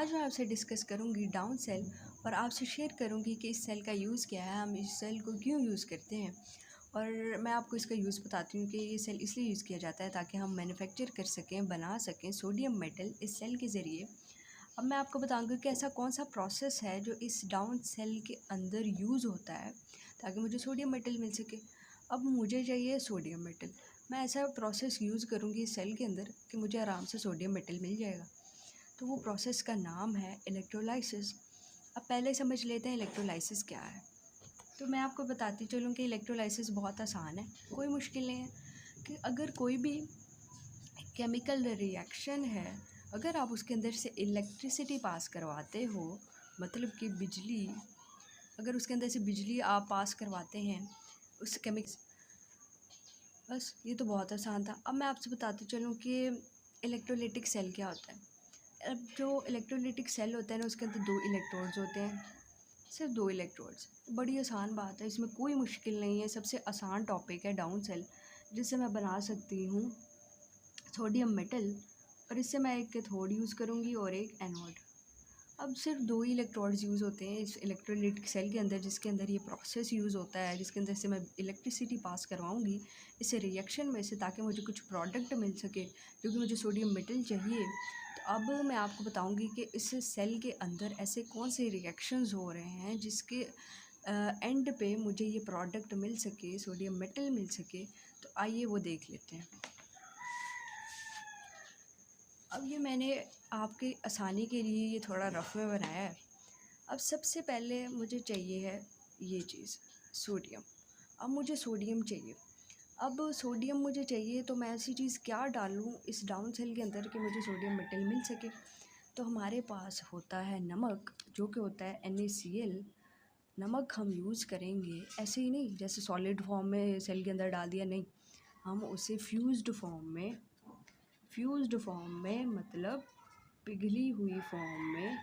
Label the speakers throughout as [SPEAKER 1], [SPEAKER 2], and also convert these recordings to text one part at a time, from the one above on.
[SPEAKER 1] आज मैं आपसे डिस्कस करूंगी डाउन सेल और आपसे शेयर करूंगी कि इस सेल का यूज़ क्या है, हम इस सेल को क्यों यूज़ करते हैं। और मैं आपको इसका यूज़ बताती हूँ कि ये सेल इसलिए यूज़ किया जाता है ताकि हम मैन्युफैक्चर कर सकें, बना सकें सोडियम मेटल इस सेल के ज़रिए। अब मैं आपको बताऊंगी कि ऐसा कौन सा प्रोसेस है जो इस डाउन सेल के अंदर यूज़ होता है ताकि मुझे सोडियम मेटल मिल सके। अब मुझे चाहिए सोडियम मेटल, मैं ऐसा प्रोसेस यूज़ करूँगी इस सेल के अंदर कि मुझे आराम से सोडियम मेटल मिल जाएगा। तो वो प्रोसेस का नाम है इलेक्ट्रोलाइसिस। अब पहले समझ लेते हैं इलेक्ट्रोलाइसिस क्या है। तो मैं आपको बताती चलूँ कि इलेक्ट्रोलाइसिस बहुत आसान है, कोई मुश्किल नहीं है। कि अगर कोई भी केमिकल रिएक्शन है, अगर आप उसके अंदर से इलेक्ट्रिसिटी पास करवाते हो, मतलब कि बिजली, अगर उसके अंदर से बिजली आप पास करवाते हैं उस केमिकल, बस ये तो बहुत आसान था। अब मैं आपसे बताती चलूँ कि इलेक्ट्रोलाइटिक सेल क्या होता है। अब जो इलेक्ट्रोलाइटिक सेल होता है ना, उसके अंदर 2 इलेक्ट्रोड्स होते हैं, सिर्फ 2 इलेक्ट्रोड्स। बड़ी आसान बात है, इसमें कोई मुश्किल नहीं है, सबसे आसान टॉपिक है डाउन सेल, जिससे मैं बना सकती हूँ सोडियम मेटल। और इससे मैं एक कैथोड यूज़ करूँगी और एक एनोड। अब सिर्फ 2 ही इलेक्ट्रोड्स यूज़ होते हैं इस इलेक्ट्रोलाइटिक सेल के अंदर, जिसके अंदर ये प्रोसेस यूज़ होता है, जिसके अंदर से मैं इलेक्ट्रिसिटी पास करवाऊँगी इस रिएक्शन में से, ताकि मुझे कुछ प्रोडक्ट मिल सके जो कि मुझे सोडियम मेटल चाहिए। तो अब मैं आपको बताऊँगी कि इस सेल के अंदर ऐसे कौन से रिएक्शंस हो रहे हैं जिसके एंड पे मुझे ये प्रोडक्ट मिल सके, सोडियम मेटल मिल सके। तो आइए वो देख लेते हैं। अब ये मैंने आपकी आसानी के लिए ये थोड़ा रफ़ में बनाया है। अब सबसे पहले मुझे चाहिए है ये चीज़, सोडियम। अब मुझे सोडियम चाहिए। अब सोडियम मुझे चाहिए तो मैं ऐसी चीज़ क्या डालूँ इस डाउन सेल के अंदर कि मुझे सोडियम मेटल मिल सके। तो हमारे पास होता है नमक, जो कि होता है NaCl। नमक हम यूज़ करेंगे ऐसे ही नहीं जैसे सॉलिड फॉर्म में सेल के अंदर डाल दिया, नहीं, हम उसे फ्यूज्ड फॉर्म में मतलब पिघली हुई फॉर्म में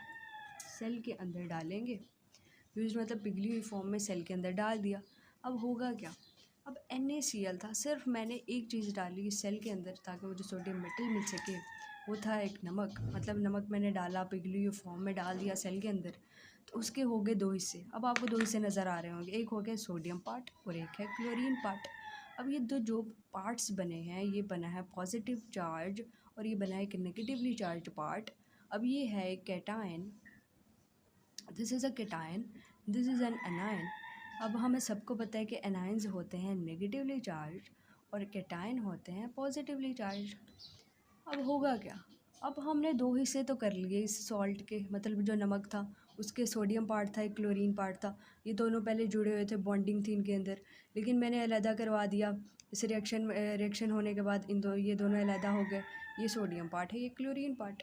[SPEAKER 1] सेल के अंदर डालेंगे। फ्यूज्ड मतलब पिघली हुई फॉर्म में सेल के अंदर डाल दिया। अब होगा क्या, अब NaCl था, सिर्फ मैंने एक चीज़ डाली इस सेल के अंदर ताकि मुझे सोडियम मेटल मिल सके, वो था एक नमक। मतलब नमक मैंने डाला, पिघली हुई फॉर्म में डाल दिया सेल के अंदर, तो उसके हो गए 2 हिस्से। अब आपको 2 हिस्से नज़र आ रहे होंगे, एक हो गया सोडियम पार्ट और एक है क्लोरीन पार्ट। अब ये दो जो पार्ट्स बने हैं, ये बना है पॉजिटिव चार्ज और ये बना है एक नेगेटिवली चार्ज पार्ट। अब ये है एक cation, this is a cation, this is an anion. अब हमें सबको पता है कि एनायंस होते हैं नेगेटिवली चार्ज और कैटायन होते हैं पॉजिटिवली चार्ज। अब होगा क्या, अब हमने 2 हिस्से तो कर लिए इस सॉल्ट के, मतलब जो नमक था उसके सोडियम पार्ट था, एक क्लोरीन पार्ट था। ये दोनों पहले जुड़े हुए थे, बॉन्डिंग थी इनके अंदर, लेकिन मैंने अलहदा करवा दिया। इस रिएक्शन होने के बाद ये दोनों अलहदा हो गए। ये सोडियम पार्ट है, ये क्लोरीन पार्ट।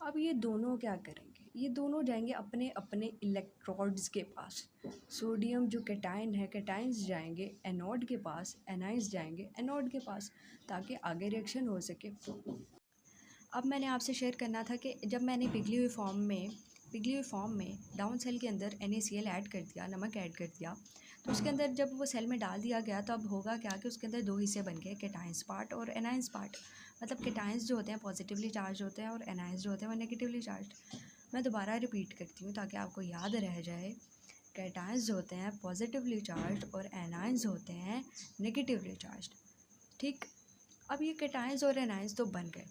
[SPEAKER 1] अब ये दोनों क्या करेंगे, ये दोनों जाएंगे अपने अपने इलेक्ट्रोड्स के पास। सोडियम जो कैटायन है, कैटायंस जाएंगे एनोड के पास, एनाइंस जाएंगे एनोड के पास, ताकि आगे रिएक्शन हो सके। अब मैंने आपसे शेयर करना था कि जब मैंने पिघली हुई फॉर्म में डाउन सेल के अंदर NaCl ऐड कर दिया, नमक ऐड कर दिया, तो उसके अंदर जब वो सेल में डाल दिया गया तो अब होगा क्या कि उसके अंदर 2 हिस्से बन गए, कैटायंस पार्ट और एनायंस पार्ट। मतलब कैटायंस जो होते हैं पॉजिटिवली चार्ज होते हैं और एनायंस जो होते हैं वो नेगेटिवली चार्ज। मैं दोबारा रिपीट करती हूँ ताकि आपको याद रह जाए। कैटायंस जो होते हैं पॉजिटिवली चार्ज और एनायंस होते हैं नेगेटिवली चार्ज। ठीक। अब ये कैटायंस और एनायंस तो बन गए।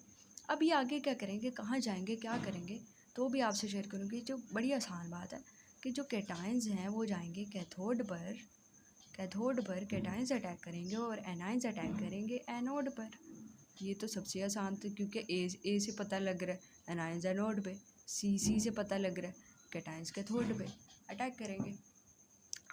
[SPEAKER 1] अब ये आगे क्या करेंगे, कहाँ जाएंगे, क्या करेंगे, तो भी आपसे शेयर करूँगी। जो बड़ी आसान बात है कि जो कैटायंस हैं वो जाएंगे कैथोड पर कैटायंस अटैक करेंगे और एनायंस अटैक करेंगे एनोड पर। ये तो सबसे आसान था, क्योंकि ए से पता लग रहा है एनायंस एनोड पे, सी से पता लग रहा है कैटायंस कैथोड पे अटैक करेंगे।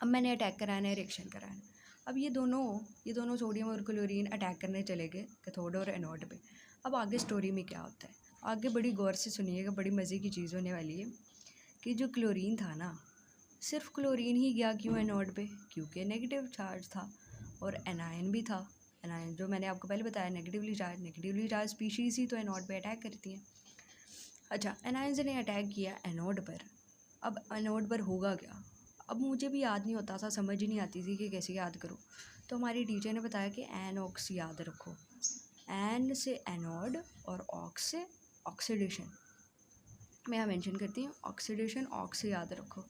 [SPEAKER 1] अब मैंने अटैक कराना है, रिएक्शन कराना है। अब ये दोनों सोडियम और क्लोरीन अटैक करने चले गए कैथोड और एनोड पे। अब आगे स्टोरी में क्या होता है, आगे बड़ी गौर से सुनिएगा, बड़ी मज़े की चीज़ होने वाली है। कि जो क्लोरीन था ना, सिर्फ क्लोरीन ही गया क्यों एनोड पे, क्योंकि नेगेटिव चार्ज था। और एनायन भी था, एनायन जो मैंने आपको पहले बताया नेगेटिवली चार्ज स्पीशीज़ ही तो एनोड पे अटैक करती हैं। अच्छा, एनायंस ने अटैक किया एनोड पर। अब एनोड पर होगा क्या, अब मुझे भी याद नहीं होता था, समझ ही नहीं आती थी कि कैसे याद करूँ। तो हमारी टीचर ने बताया कि एनऑक्स याद रखो, एन से एनोड और ऑक्स से ऑक्सीडेशन। मैं यहाँ मेंशन करती हूँ ऑक्सीडेशन ऑक्स याद रखो।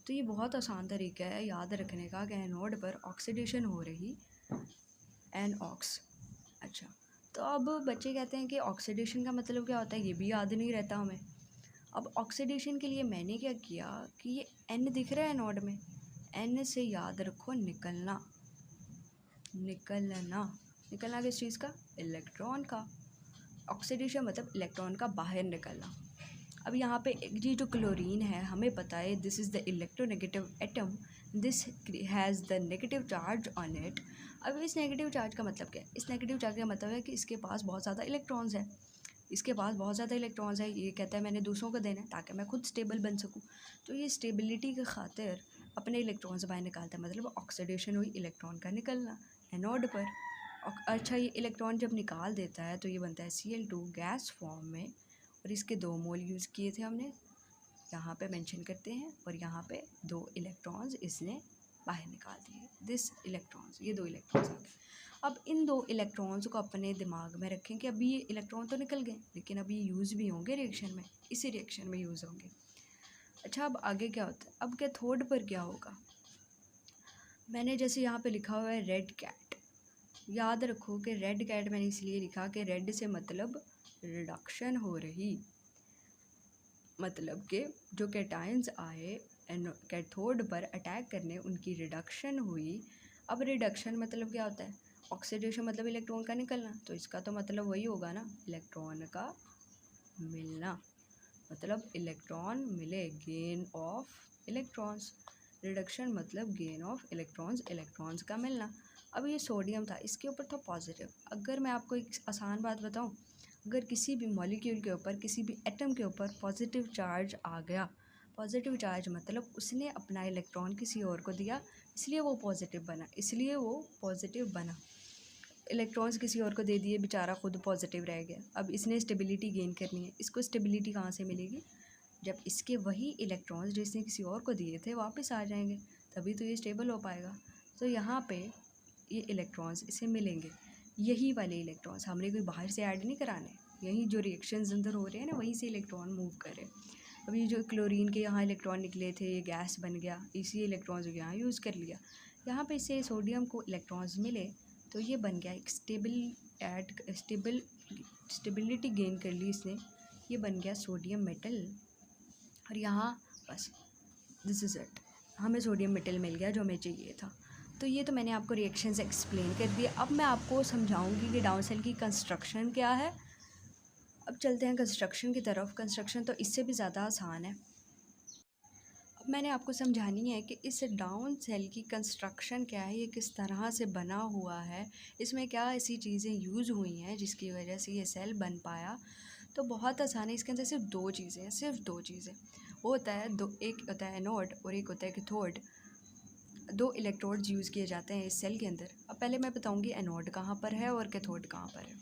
[SPEAKER 1] तो ये बहुत आसान तरीका है याद रखने का कि एनोड पर ऑक्सीडेशन हो रही एन ऑक्स। अच्छा, तो अब बच्चे कहते हैं कि ऑक्सीडेशन का मतलब क्या होता है, ये भी याद नहीं रहता हमें। अब ऑक्सीडेशन के लिए मैंने क्या किया कि ये एन दिख रहा है एनोड में, एन से याद रखो निकलना, निकलना, निकलना किस चीज़ का, इलेक्ट्रॉन का। ऑक्सीडेशन मतलब इलेक्ट्रॉन का बाहर निकलना। अब यहाँ पे ये जो क्लोरीन है हमें पता है this is the electronegative atom, this has the negative charge on it. अब इस नेगेटिव चार्ज का मतलब क्या है, इस नेगेटिव चार्ज का मतलब है कि इसके पास बहुत ज़्यादा इलेक्ट्रॉन्स हैं, इसके पास बहुत ज़्यादा इलेक्ट्रॉन्स है। ये कहता है मैंने दूसरों को देना है ताकि मैं खुद स्टेबल बन सकूँ। तो ये स्टेबिलिटी की खातिर अपने इलेक्ट्रॉन्स बाहर निकालता है, मतलब ऑक्सीडेशन हुई इलेक्ट्रॉन का निकलना एनोड पर। अच्छा, ये इलेक्ट्रॉन जब निकाल देता है तो ये बनता है Cl2 गैस फॉर्म में, और इसके 2 मोल यूज़ किए थे हमने, यहाँ पे मेंशन करते हैं, और यहाँ पे 2 इलेक्ट्रॉन्स इसने बाहर निकाल दिए, दिस इलेक्ट्रॉन्स, ये 2 इलेक्ट्रॉन्स आ गए। अब इन 2 इलेक्ट्रॉन्स को अपने दिमाग में रखें कि अभी ये इलेक्ट्रॉन तो निकल गए लेकिन अभी यूज़ भी होंगे रिएक्शन में, इसी रिएक्शन में यूज़ होंगे। अच्छा, अब आगे क्या होता है, अब कैथोड पर क्या होगा, मैंने जैसे यहाँ पे लिखा हुआ है रेड कैट, याद रखो कि रेड कैट मैंने इसलिए लिखा कि रेड से मतलब रिडक्शन हो रही, मतलब कि जो कैटायंस आए कैथोड पर अटैक करने उनकी रिडक्शन हुई। अब रिडक्शन मतलब क्या होता है, ऑक्सीडेशन मतलब इलेक्ट्रॉन का निकलना, तो इसका तो मतलब वही होगा ना, इलेक्ट्रॉन का मिलना, मतलब इलेक्ट्रॉन मिले, गेन ऑफ इलेक्ट्रॉन्स। रिडक्शन मतलब गेन ऑफ इलेक्ट्रॉन्स, इलेक्ट्रॉन्स का मिलना। अब ये सोडियम था, इसके ऊपर था पॉजिटिव। अगर मैं आपको एक आसान बात बताऊं, अगर किसी भी मॉलिक्यूल के ऊपर, किसी भी एटम के ऊपर पॉजिटिव चार्ज आ गया, पॉजिटिव चार्ज मतलब उसने अपना इलेक्ट्रॉन किसी और को दिया, इसलिए वो पॉजिटिव बना, इसलिए वो पॉजिटिव बना। इलेक्ट्रॉन्स किसी और को दे दिए, बेचारा खुद पॉजिटिव रह गया। अब इसने स्टेबिलिटी गेन करनी है, इसको स्टेबिलिटी कहाँ से मिलेगी, जब इसके वही इलेक्ट्रॉन्स जिसने किसी और को दिए थे वापस आ जाएंगे, तभी तो ये स्टेबल हो पाएगा। तो यहाँ पे ये इलेक्ट्रॉन्स इसे मिलेंगे, यही वाले इलेक्ट्रॉन्स, हमने कोई बाहर से ऐड नहीं कराने, यही जो रिएक्शंस अंदर हो रहे हैं ना वहीं से इलेक्ट्रॉन मूव कर रहे हैं। अब ये जो क्लोरीन के यहाँ इलेक्ट्रॉन निकले थे, ये गैस बन गया, इसी इलेक्ट्रॉन्स को यहाँ यूज़ कर लिया, यहाँ पे इसे सोडियम को इलेक्ट्रॉन्स मिले तो ये बन गया एक स्टेबिलिटी गेन कर ली इसने, ये बन गया सोडियम मेटल। और यहाँ बस दिस इज़ इट, हमें सोडियम मेटल मिल गया जो हमें चाहिए था। तो ये तो मैंने आपको रिएक्शंस एक्सप्लेन कर दिए। अब मैं आपको समझाऊंगी कि डाउन सेल की कंस्ट्रक्शन क्या है। अब चलते हैं कंस्ट्रक्शन की तरफ। कंस्ट्रक्शन तो इससे भी ज़्यादा आसान है। अब मैंने आपको समझानी है कि इस डाउन सेल की कंस्ट्रक्शन क्या है, ये किस तरह से बना हुआ है, इसमें क्या ऐसी चीज़ें यूज़ हुई हैं जिसकी वजह से ये सेल बन पाया। तो बहुत आसान है, इसके अंदर सिर्फ 2 चीज़ें हैं, सिर्फ 2 चीज़ें। वो होता है एक होता है एनोड और एक होता है कैथोड। 2 इलेक्ट्रोड्स यूज़ किए जाते हैं इस सेल के अंदर। अब पहले मैं बताऊँगी एनोड कहाँ पर है और कैथोड कहाँ पर है।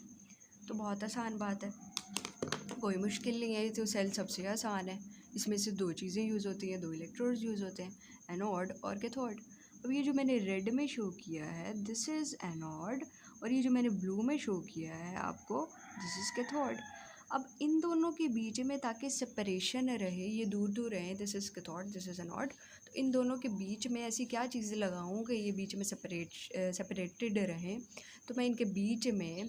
[SPEAKER 1] तो बहुत आसान बात है, कोई मुश्किल नहीं है, तो सेल सबसे आसान है। इसमें से 2 चीज़ें यूज़ होती हैं, 2 इलेक्ट्रोड्स यूज़ होते हैं, एनोड और कैथोड। अब ये जो मैंने रेड में शो किया है दिस इज़ एनोड, और ये जो मैंने ब्लू में शो किया है आपको दिस इज़ कैथोड। अब इन दोनों के बीच में ताकि सेपरेशन रहे, ये दूर दूर रहें, this is cathode this is anode, तो इन दोनों के बीच में ऐसी क्या चीज़ें लगाऊँ कि ये बीच में सेपरेटेड रहें। तो मैं इनके बीच में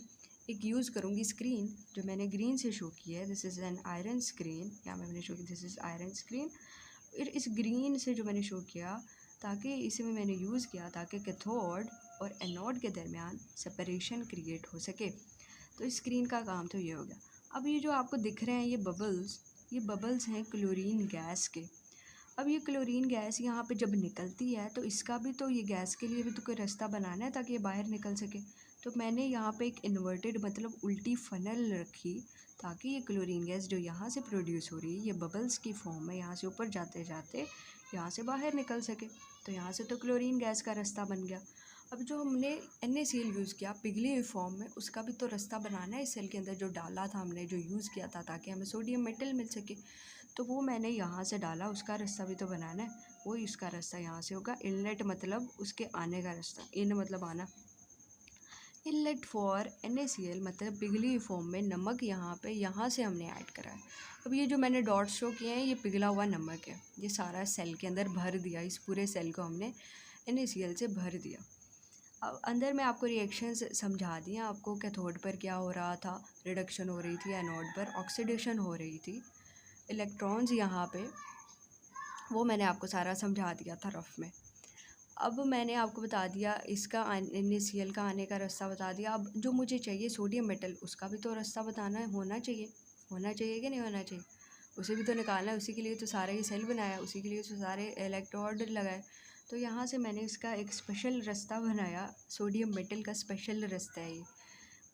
[SPEAKER 1] एक यूज़ करूँगी स्क्रीन, जो मैंने ग्रीन से शो की है, this is an iron screen, यहाँ मैंने शो की दिस इज़ आयरन स्क्रीन। फिर इस ग्रीन से जो मैंने शो किया, ताकि इसमें मैंने यूज़ किया ताकि कैथोड और एनोड के दरमियान सेपरेशन क्रिएट हो सके। तो इस स्क्रीन का काम तो ये हो गया। अब ये जो आपको दिख रहे हैं ये बबल्स हैं क्लोरीन गैस के। अब ये क्लोरीन गैस यहाँ पे जब निकलती है तो इसका भी तो, ये गैस के लिए भी तो कोई रास्ता बनाना है ताकि ये बाहर निकल सके। तो मैंने यहाँ पे एक इन्वर्टेड मतलब उल्टी फ़नल रखी, ताकि ये क्लोरीन गैस जो यहाँ से प्रोड्यूस हो रही है ये बबल्स की फॉर्म में यहाँ से ऊपर जाते जाते यहाँ से बाहर निकल सके। तो यहाँ से तो क्लोरीन गैस का रास्ता बन गया। अब जो हमने NaCl यूज़ किया पिघली हुई फॉर्म में, उसका भी तो रास्ता बनाना है इस सेल के अंदर, जो डाला था हमने, जो यूज़ किया था ताकि हमें सोडियम मेटल मिल सके। तो वो मैंने यहाँ से डाला, उसका रास्ता भी तो बनाना है, वो इसका रास्ता यहाँ से होगा। इनलेट मतलब उसके आने का रास्ता, इन मतलब आना, इनलेट फॉर NaCl मतलब पिघली फॉर्म में नमक यहाँ से हमने ऐड करा है। अब ये जो मैंने डॉट्स शो किए हैं ये पिघला हुआ नमक है, ये सारा सेल के अंदर भर दिया, इस पूरे सेल को हमने NaCl से भर दिया। अब अंदर मैं आपको रिएक्शंस समझा दिए, आपको कैथोड पर क्या हो रहा था, रिडक्शन हो रही थी, एनोड पर ऑक्सीडेशन हो रही थी, इलेक्ट्रॉन्स यहाँ पे, वो मैंने आपको सारा समझा दिया था रफ में। अब मैंने आपको बता दिया इसका NaCl का आने का रास्ता बता दिया। अब जो मुझे चाहिए सोडियम मेटल, उसका भी तो रास्ता बताना है, होना चाहिए कि नहीं होना चाहिए, उसे भी तो निकालना है, उसी के लिए तो सारा ये सेल बनाया, उसी के लिए तो सारे इलेक्ट्रोड लगाए। तो यहाँ से मैंने इसका एक स्पेशल रास्ता बनाया, सोडियम मेटल का स्पेशल रास्ता है ये,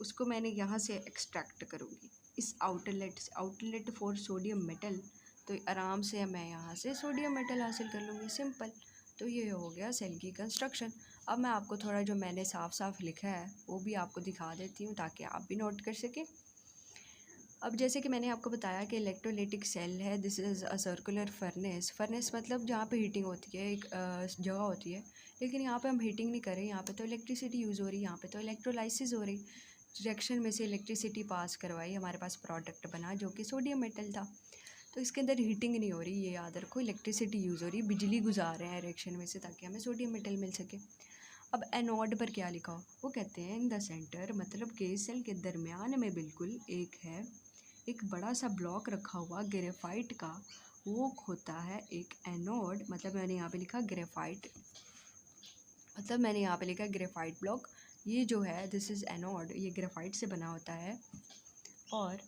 [SPEAKER 1] उसको मैंने यहाँ से एक्सट्रैक्ट करूँगी इस आउटलेट फॉर सोडियम मेटल। तो आराम से मैं यहाँ से सोडियम मेटल हासिल कर लूँगी, सिंपल। तो ये हो गया सेल की कंस्ट्रक्शन। अब मैं आपको थोड़ा जो मैंने साफ साफ लिखा है वो भी आपको दिखा देती हूँ ताकि आप भी नोट कर सकें। अब जैसे कि मैंने आपको बताया कि इलेक्ट्रोलाइटिक सेल है, this is a circular furnace मतलब जहाँ पे हीटिंग होती है, एक जगह होती है, लेकिन यहाँ पे हम हीटिंग नहीं कर रहे, यहाँ पे तो इलेक्ट्रिसिटी यूज़ हो रही, यहाँ पे तो इलेक्ट्रोलाइसिस हो रही, रिएक्शन में से इलेक्ट्रिसिटी पास करवाई, हमारे पास प्रोडक्ट बना जो कि सोडियम मेटल था। तो इसके अंदर हीटिंग नहीं हो रही, ये याद रखो, इलेक्ट्रिसिटी यूज़ हो रही, बिजली गुजार रहे हैं रिएक्शन में से ताकि हमें सोडियम मेटल मिल सके। अब एनोड पर क्या लिखा हो, वो कहते हैं इन द सेंटर, मतलब कि सेल के दरमियान में बिल्कुल एक बड़ा सा ब्लॉक रखा हुआ ग्रेफाइट का, वो होता है एक एनोड। मतलब मैंने यहाँ पे लिखा ग्रेफाइट, मतलब मैंने यहाँ पे लिखा ग्रेफाइट ब्लॉक, ये जो है दिस इज़ एनोड, ये ग्रेफाइट से बना होता है। और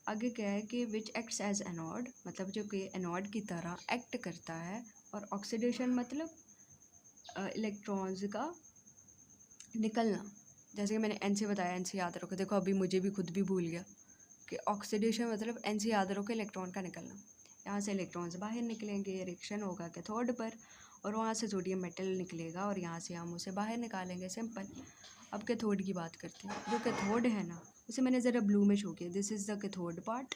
[SPEAKER 1] आगे क्या है कि विच एक्ट्स एज एनोड, मतलब जो कि एनोड की तरह एक्ट करता है। और ऑक्सीडेशन मतलब इलेक्ट्रॉन्स का निकलना, जैसे कि मैंने एन से बताया, एन से याद रखो, देखो अभी मुझे भी खुद भी भूल गया कि ऑक्सीडेशन मतलब एन से याद रखो इलेक्ट्रॉन का निकलना, यहाँ से इलेक्ट्रॉन्स बाहर निकलेंगे, रिएक्शन होगा कैथोड पर और वहाँ से सोडियम मेटल निकलेगा और यहाँ से हम उसे बाहर निकालेंगे, सिंपल। अब कैथोड की बात करते हैं, जो कैथोड है ना उसे मैंने ज़रा ब्लू में शो किया, this is the cathode part.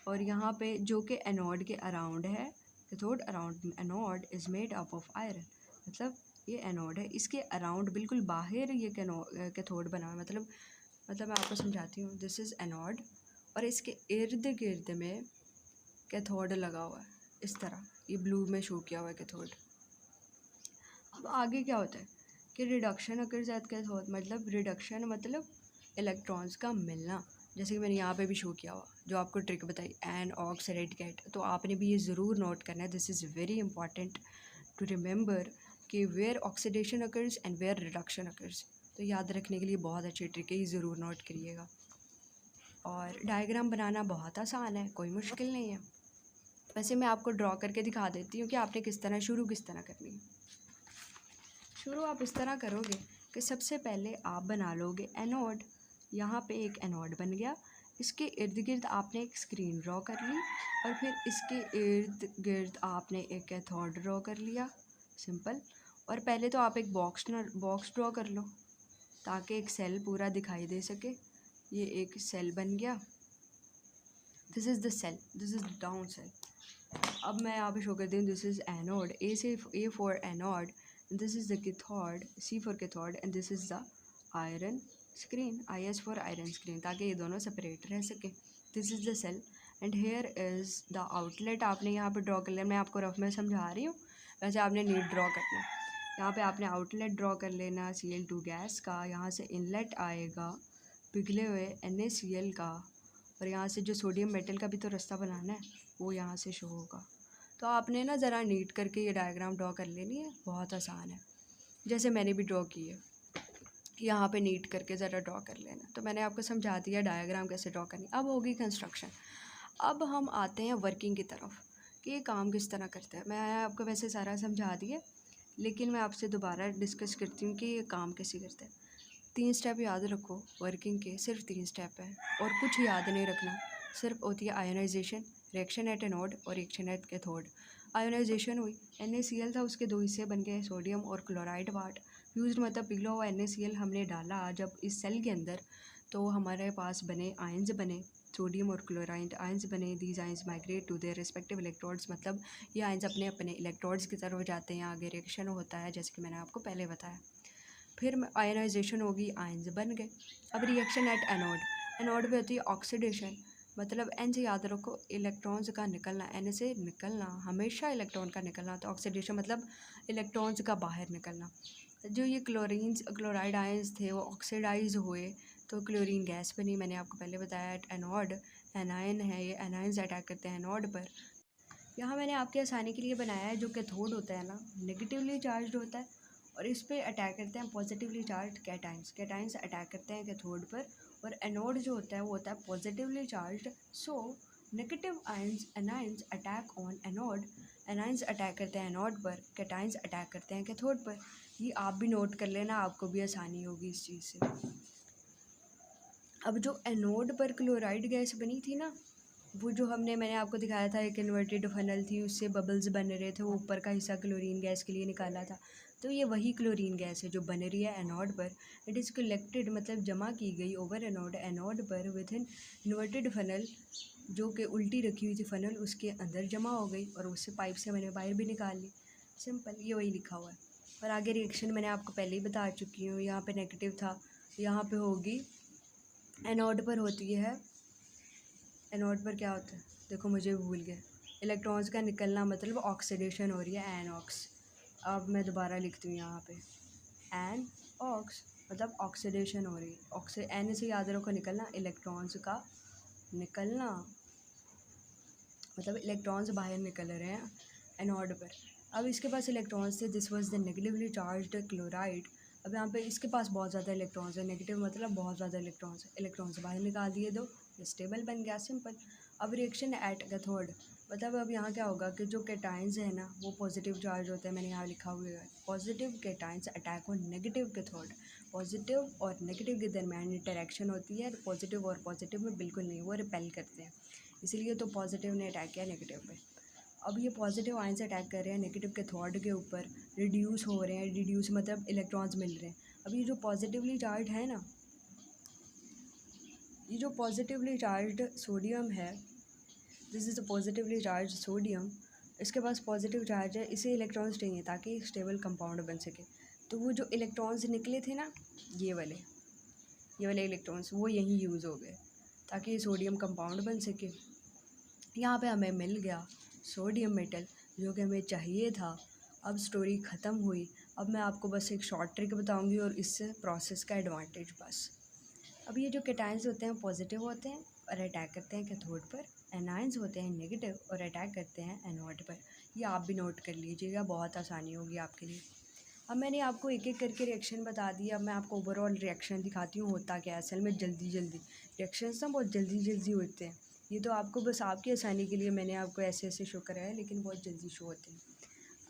[SPEAKER 1] और यहाँ पे जो कि एनोड के अराउंड है, cathode around anode is made up of iron, मतलब ये एनोड है, इसके अराउंड बिल्कुल बाहर ये कैथोड बना हुआ है, मतलब मैं आपको समझाती हूँ, दिस इज़ एनोड और इसके इर्द गिर्द में कैथोड लगा हुआ है, इस तरह ये ब्लू में शो किया हुआ है कैथोड। अब आगे क्या होता है कि रिडक्शन अकर्स एट कैथोड, मतलब रिडक्शन मतलब इलेक्ट्रॉन्स का मिलना, जैसे कि मैंने यहाँ पे भी शो किया हुआ, जो आपको ट्रिक बताई एन ऑक्स रेड कैट, तो आपने भी ये ज़रूर नोट करना है, this is very important to remember कि where oxidation occurs and where reduction occurs. तो याद रखने के लिए बहुत अच्छी ट्रिक है, ये ज़रूर नोट करिएगा। और डायग्राम बनाना बहुत आसान है, कोई मुश्किल नहीं है। वैसे मैं आपको ड्रॉ करके दिखा देती हूँ कि आपने किस तरह किस तरह करनी है। शुरू आप इस तरह करोगे कि सबसे पहले आप बना लोगे एनोड, यहाँ पे एक एनोड बन गया, इसके इर्द गिर्द आपने एक स्क्रीन ड्रॉ कर ली और फिर इसके इर्द गिर्द आपने एक कैथोड ड्रॉ कर लिया, सिंपल। और पहले तो आप एक बॉक्स ड्रॉ कर लो ताकि एक सेल पूरा दिखाई दे सके, ये एक सेल बन गया, this is the cell, this is the down cell. अब मैं यहाँ पे शो करती हूँ, this is anode, A for anode, this is the cathode, C for cathode, and this is the iron screen, IS for iron screen, ताकि ये दोनों separate रह सके। This is the cell and here is the outlet, आपने यहाँ पे draw कर लेना, मैं आपको रफ में समझा रही हूँ, वैसे आपने नीट ड्रॉ करना। यहाँ पे आपने आउटलेट ड्रॉ कर लेना Cl2 गैस का, यहाँ से इनलेट आएगा पिघले हुए NaCl का, और यहाँ से जो सोडियम मेटल का भी तो रास्ता बनाना है वो यहाँ से शो होगा। तो आपने ना ज़रा नीट करके ये डायग्राम ड्रॉ कर लेनी है, बहुत आसान है, जैसे मैंने भी ड्रॉ की है, यहाँ पे नीट करके ज़रा ड्रॉ कर लेना। तो मैंने आपको समझा दिया डायग्राम कैसे ड्रॉ करनी। अब होगी कंस्ट्रक्शन। अब हम आते हैं वर्किंग की तरफ कि ये काम किस तरह करता है। मैं आपको वैसे सारा समझा दिया, लेकिन मैं आपसे दोबारा डिस्कस करती हूँ कि ये काम कैसे करता है। 3 स्टेप याद रखो वर्किंग के, सिर्फ 3 स्टेप है और कुछ याद नहीं रखना, सिर्फ होती है आयोनाइजेशन, रिएक्शन एट एनोड और रिएक्शन एट कैथोड। आयोनाइजेशन हुई, NaCl था, उसके 2 हिस्से बन गए, सोडियम और क्लोराइड पार्ट। फ्यूज्ड मतलब पिघला हुआ NaCl हमने डाला जब इस सेल के अंदर, तो हमारे पास बने आयंस बने, सोडियम और क्लोराइड आयंस बने। These ions migrate to their respective electrodes, मतलब ये आयंस अपने अपने इलेक्ट्रोड्स की तरफ जाते हैं, आगे रिएक्शन होता है, जैसे कि मैंने आपको पहले बताया। फिर आयनाइजेशन होगी, आयन्स बन गए। अब रिएक्शन एट एनोड, एनोड पे होती है ऑक्सीडेशन, मतलब एन से याद रखो इलेक्ट्रॉन्स का निकलना, एन से निकलना हमेशा इलेक्ट्रॉन का निकलना, तो ऑक्सीडेशन मतलब इलेक्ट्रॉन्स का बाहर निकलना। जो ये क्लोराइड आयंस थे वो ऑक्सीडाइज हुए तो क्लोरीन गैस बनी। मैंने आपको पहले बताया एट एनोड एनायन है, ये एनायंस अटैक करते हैं एनोड पर। यहाँ मैंने आपके आसानी के लिए बनाया है, जो कैथोड होता है ना नेगेटिवली चार्ज होता है और इस पर अटैक करते हैं positively charge cations, cations attack करते हैं कैथोड पर, और एनोड जो होता है वो होता है positively charge. So negative ions anions attack on anode, anions attack करते हैं एनोड पर, कैटाइंस अटैक करते हैं कैथोड पर। ये आप भी नोट कर लेना, आपको भी आसानी होगी इस चीज़ से। अब जो एनोड पर क्लोराइड गैस बनी थी ना, वो जो मैंने आपको दिखाया था एक इन्वर्टेड फनल थी, उससे बबल्स बन रहे थे, वो ऊपर का हिस्सा क्लोरीन गैस के लिए निकाला था। तो ये वही क्लोरीन गैस है जो बन रही है एनोड पर। इट इज़ कलेक्टेड मतलब जमा की गई ओवर एनोड, एनोड पर विद इन इन्वर्टेड फनल, जो कि उल्टी रखी हुई थी फनल उसके अंदर जमा हो गई और उससे पाइप से मैंने वायर भी निकाल ली। सिंपल, ये वही लिखा हुआ है। और आगे रिएक्शन मैंने आपको पहले ही बता चुकी हूँ। यहाँ पे नेगेटिव था, यहाँ पे होगी एनोड पर होती है, एनोड पर क्या होता है देखो मुझे भूल गया, इलेक्ट्रॉन्स का निकलना मतलब ऑक्सीडेशन हो रही है एनऑक्स। अब मैं दोबारा लिखती हूँ यहाँ पे एन ऑक्स मतलब ऑक्सीडेशन हो रही है, एन से याद रखो निकलना, इलेक्ट्रॉन्स का निकलना मतलब इलेक्ट्रॉन्स बाहर निकल रहे हैं एनोड पर। अब इसके पास इलेक्ट्रॉन्स थे, this was the negatively charged chloride. अब यहाँ पे इसके पास बहुत ज़्यादा इलेक्ट्रॉन्स है, नेगेटिव मतलब बहुत ज़्यादा इलेक्ट्रॉन्स है, इलेक्ट्रॉन्स बाहर निकाल दिए दो, स्टेबल बन गया, सिंपल। अब रिएक्शन एट कैथोड, मतलब अब यहाँ क्या होगा कि जो कैटाइंस है ना वो पॉजिटिव चार्ज होते हैं, मैंने यहाँ लिखा हुआ है positive cations attack on negative cathode. Positive और नेगेटिव के दरमियान इंटरेक्शन होती है, पॉजिटिव और पॉजिटिव में बिल्कुल नहीं, वो रिपेल करते हैं, इसलिए तो पॉजिटिव ने अटैक किया नेगेटिव पे। अब ये पॉजिटिव आयन से अटैक कर रहे हैं नेगेटिव कैथोड के ऊपर, रिड्यूस हो रहे हैं, रिड्यूस मतलब इलेक्ट्रॉन्स मिल रहे हैं। अब ये जो पॉजिटिवली चार्ज है ना, ये जो पॉजिटिवली चार्ज्ड सोडियम है, this is a positively charge sodium, इसके पास पॉजिटिव चार्ज है, इसे इलेक्ट्रॉन्स चाहिए ताकि स्टेबल कंपाउंड बन सके। तो वो जो इलेक्ट्रॉन्स निकले थे ना, ये वाले इलेक्ट्रॉन्स वो यहीं यूज़ हो गए ताकि ये सोडियम कंपाउंड बन सके। यहाँ पे हमें मिल गया सोडियम मेटल जो कि हमें चाहिए था। अब स्टोरी ख़त्म हुई। अब मैं आपको बस एक शॉर्ट ट्रिक बताऊंगी और इससे प्रोसेस का एडवांटेज बस। अब ये जो कैटायंस होते हैं पॉजिटिव होते हैं और अटैक करते हैं कैथोड पर, एनायंस होते हैं नेगेटिव और अटैक करते हैं एनोड पर। ये आप भी नोट कर लीजिएगा, बहुत आसानी होगी आपके लिए। अब मैंने आपको एक एक करके रिएक्शन बता दिया, अब मैं आपको ओवरऑल रिएक्शन दिखाती हूँ होता क्या है। असल में जल्दी रिएक्शंस ना बहुत जल्दी होते हैं, ये तो आपको बस आपकी आसानी के लिए मैंने आपको ऐसे शो कराया, लेकिन बहुत जल्दी शो होते हैं।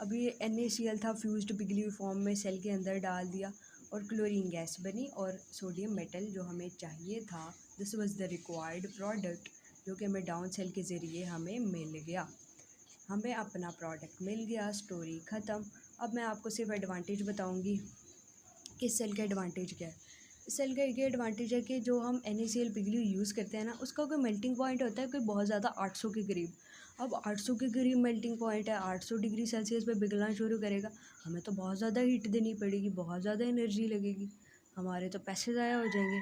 [SPEAKER 1] अब ये NaCl था, फ्यूज्ड पिघली हुई फॉर्म में सेल के अंदर डाल दिया और क्लोरीन गैस बनी और सोडियम मेटल जो हमें चाहिए था, this was the required product, जो कि हमें डाउन सेल के ज़रिए हमें मिल गया, हमें अपना प्रोडक्ट मिल गया, स्टोरी ख़त्म। अब मैं आपको सिर्फ एडवांटेज बताऊंगी कि इस सेल का एडवांटेज क्या है। इस सेल का एक एडवांटेज है कि जो हम NaCl पिघली हुई यूज़ करते हैं ना, उसका कोई मेल्टिंग पॉइंट होता है कोई बहुत ज़्यादा 800 के करीब। अब 800 के करीब मेल्टिंग पॉइंट है, 800 डिग्री सेल्सियस पे पिघलना शुरू करेगा, हमें तो बहुत ज़्यादा हीट देनी पड़ेगी, बहुत ज़्यादा एनर्जी लगेगी, हमारे तो पैसे ज़ाया हो जाएंगे।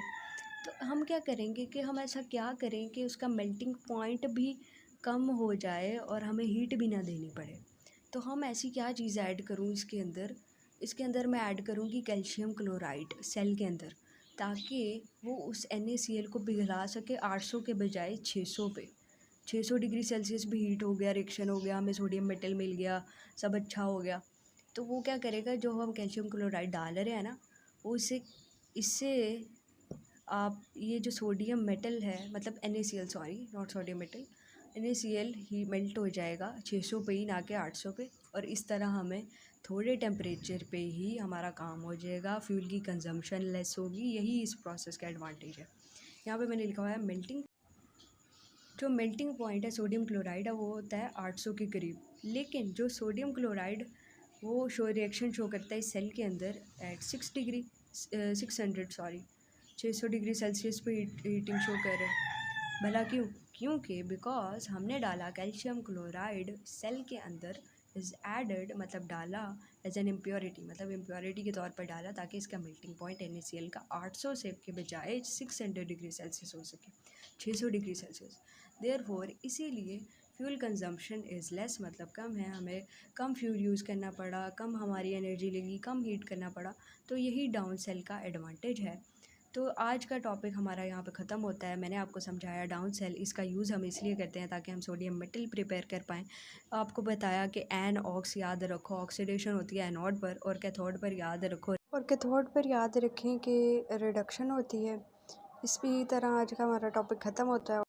[SPEAKER 1] तो हम क्या करेंगे कि हम ऐसा क्या करें कि उसका मेल्टिंग पॉइंट भी कम हो जाए और हमें हीट भी ना देनी पड़े। तो हम ऐसी क्या चीज़ ऐड करूँ इसके अंदर मैं ऐड करूँगी कैल्शियम क्लोराइड सेल के अंदर, ताकि वो उस NaCl को पिघला सके 800 के बजाय 600 पे। 600 डिग्री सेल्सियस भी हीट हो गया, रिएक्शन हो गया, हमें सोडियम मेटल मिल गया, सब अच्छा हो गया। तो वो क्या करेगा, जो हम कैल्शियम क्लोराइड डाल रहे हैं ना, वो इससे आप ये जो सोडियम मेटल है मतलब NaCl, sorry not sodium metal, NaCl he melt हो जाएगा 600 पे ही, ना कि 800 पे। और इस तरह हमें थोड़े टेम्परेचर पे ही हमारा काम हो जाएगा, फ्यूल की कंजम्पशन लेस होगी, यही इस प्रोसेस का एडवांटेज है। यहाँ पे मैंने लिखा हुआ है मेल्टिंग, जो मेल्टिंग पॉइंट है सोडियम क्लोराइड है वो होता है 800 के करीब, लेकिन जो सोडियम क्लोराइड वो रिएक्शन शो करता है इस सेल के अंदर एट 600 डिग्री सेल्सियस पे हीटिंग शो कर रहा है। भला क्यों? क्योंकि बिकॉज हमने डाला कैल्शियम क्लोराइड सेल के अंदर इज़ एडेड मतलब डाला एज एन इम्प्योरिटी, मतलब इम्प्योरिटी के तौर पर डाला ताकि इसका मेल्टिंग पॉइंट NaCl का 800 से के बजाय 600 डिग्री सेल्सियस हो सके, 600 डिग्री सेल्सियस। देयरफॉर इसीलिए फ्यूल कंजम्पशन इज़ लेस, मतलब कम है, हमें कम फ्यूल यूज़ करना पड़ा, कम हमारी एनर्जी लगी, कम हीट करना पड़ा। तो यही डाउन सेल का एडवांटेज है। तो आज का टॉपिक हमारा यहाँ पे ख़त्म होता है। मैंने आपको समझाया डाउन सेल, इसका यूज़ हम इसलिए करते हैं ताकि हम सोडियम मेटल प्रिपेयर कर पाएँ। आपको बताया कि एन ऑक्स याद रखो, ऑक्सीडेशन होती है एनोड पर, और कैथोड पर याद रखो, और कैथोड पर याद रखें कि रिडक्शन होती है। इसी तरह आज का हमारा टॉपिक ख़त्म होता है।